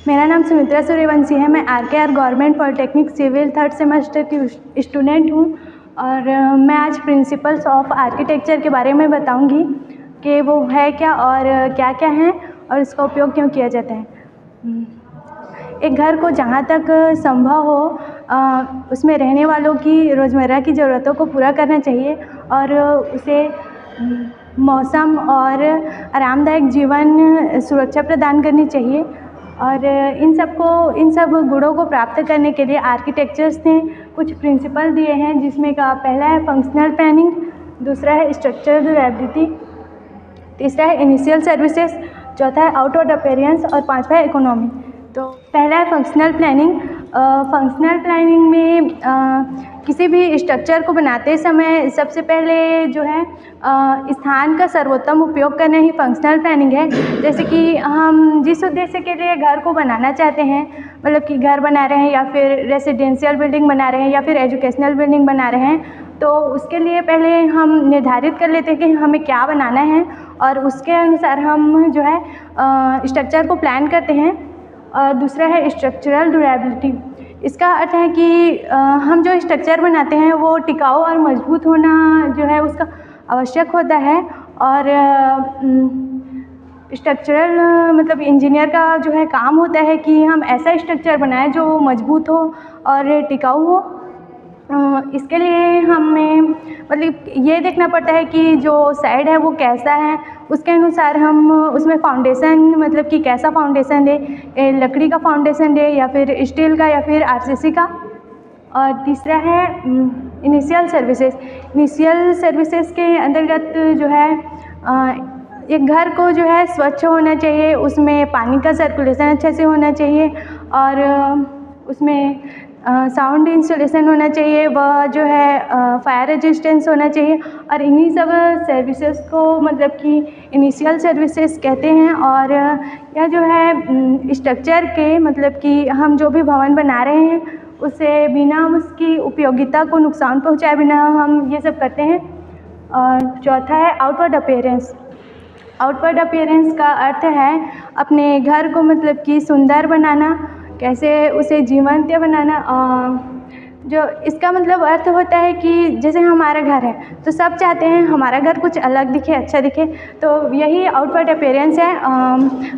मेरा नाम सुमित्रा सूर्यवंशी है। मैं R government polytechnic civil third semester की स्टूडेंट हूँ और मैं आज प्रिंसिपल्स ऑफ आर्किटेक्चर के बारे में बताऊँगी कि वो है क्या और क्या क्या है और इसका उपयोग क्यों किया जाता है। एक घर को जहाँ तक संभव हो उसमें रहने वालों की रोज़मर्रा की ज़रूरतों को पूरा करना चाहिए और उसे मौसम और आरामदायक जीवन सुरक्षा प्रदान करनी चाहिए। और इन सब गुणों को प्राप्त करने के लिए आर्किटेक्चर्स ने कुछ प्रिंसिपल दिए हैं, जिसमें का पहला है फंक्शनल प्लानिंग, दूसरा है स्ट्रक्चरल ड्यूरेबिलिटी, तीसरा है इनिशियल सर्विसेज, चौथा है आउटवर्ड अपीयरेंस और पांचवा है इकोनॉमी। तो पहला है फंक्शनल प्लानिंग। फंक्शनल प्लानिंग में किसी भी स्ट्रक्चर को बनाते समय सबसे पहले जो है स्थान का सर्वोत्तम उपयोग करना ही फंक्शनल प्लानिंग है। जैसे कि हम जिस उद्देश्य के लिए घर को बनाना चाहते हैं, मतलब कि घर बना रहे हैं या फिर रेसिडेंशियल बिल्डिंग बना रहे हैं या फिर एजुकेशनल बिल्डिंग बना रहे हैं, तो उसके लिए पहले हम निर्धारित कर लेते हैं कि हमें क्या बनाना है और उसके अनुसार हम जो है स्ट्रक्चर को प्लान करते हैं। और दूसरा है स्ट्रक्चरल ड्यूरेबिलिटी। इसका अर्थ है कि हम जो स्ट्रक्चर बनाते हैं वो टिकाऊ और मजबूत होना जो है उसका आवश्यक होता है। और स्ट्रक्चरल मतलब इंजीनियर का जो है काम होता है कि हम ऐसा स्ट्रक्चर बनाएं जो मजबूत हो और टिकाऊ हो। इसके लिए हमें मतलब ये देखना पड़ता है कि जो साइड है वो कैसा है, उसके अनुसार हम उसमें फाउंडेशन मतलब कि कैसा फाउंडेशन दे, लकड़ी का फाउंडेशन दे या फिर स्टील का या फिर आरसीसी का। और तीसरा है इनिशियल सर्विसेज। इनिशियल सर्विसेज के अंतर्गत जो है एक घर को जो है स्वच्छ होना चाहिए, उसमें पानी का सर्कुलेशन अच्छे से होना चाहिए और उसमें साउंड इंसुलेशन होना चाहिए, वह जो है फायर रेजिस्टेंस होना चाहिए। और इन्हीं सब सर्विसेज को मतलब कि इनिशियल सर्विसेज कहते हैं। और यह जो है स्ट्रक्चर के मतलब कि हम जो भी भवन बना रहे हैं उसे बिना उसकी उपयोगिता को नुकसान पहुंचाए बिना हम ये सब करते हैं। और चौथा है आउटवर्ड अपीयरेंस। आउटवर्ड अपीयरेंस का अर्थ है अपने घर को मतलब कि सुंदर बनाना, कैसे उसे जीवंत बनाना। जो इसका मतलब अर्थ होता है कि जैसे हमारा घर है तो सब चाहते हैं हमारा घर कुछ अलग दिखे, अच्छा दिखे, तो यही आउटवर्ड अपीयरेंस है।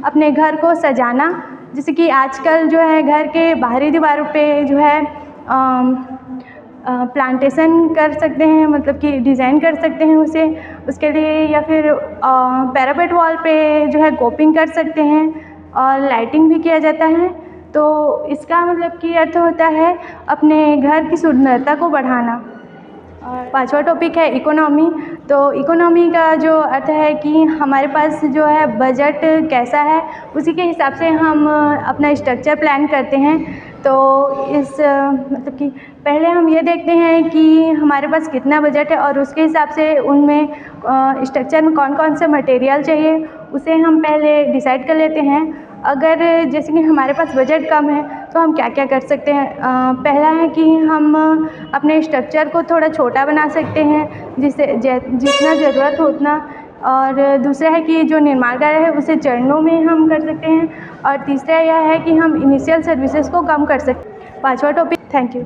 अपने घर को सजाना, जैसे कि आजकल जो है घर के बाहरी दीवारों पे जो है प्लांटेशन कर सकते हैं, मतलब कि डिज़ाइन कर सकते हैं उसे, उसके लिए या फिर पैरापेट वॉल पे जो है कोपिंग कर सकते हैं और लाइटिंग भी किया जाता है। तो इसका मतलब कि अर्थ होता है अपने घर की सुंदरता को बढ़ाना। और पांचवा टॉपिक है इकोनॉमी। तो इकोनॉमी का जो अर्थ है कि हमारे पास जो है बजट कैसा है, उसी के हिसाब से हम अपना स्ट्रक्चर प्लान करते हैं। तो इस मतलब कि पहले हम ये देखते हैं कि हमारे पास कितना बजट है और उसके हिसाब से उनमें स्ट्रक्चर में कौन कौन से मटेरियल चाहिए उसे हम पहले डिसाइड कर लेते हैं। अगर जैसे कि हमारे पास बजट कम है तो हम क्या क्या कर सकते हैं। पहला है कि हम अपने स्ट्रक्चर को थोड़ा छोटा बना सकते हैं, जिससे जितना ज़रूरत हो उतना। और दूसरा है कि जो निर्माण कार्य है उसे चरणों में हम कर सकते हैं। और तीसरा यह है कि हम इनिशियल सर्विसेज को कम कर सकते हैं। पांचवा टॉपिक, थैंक यू।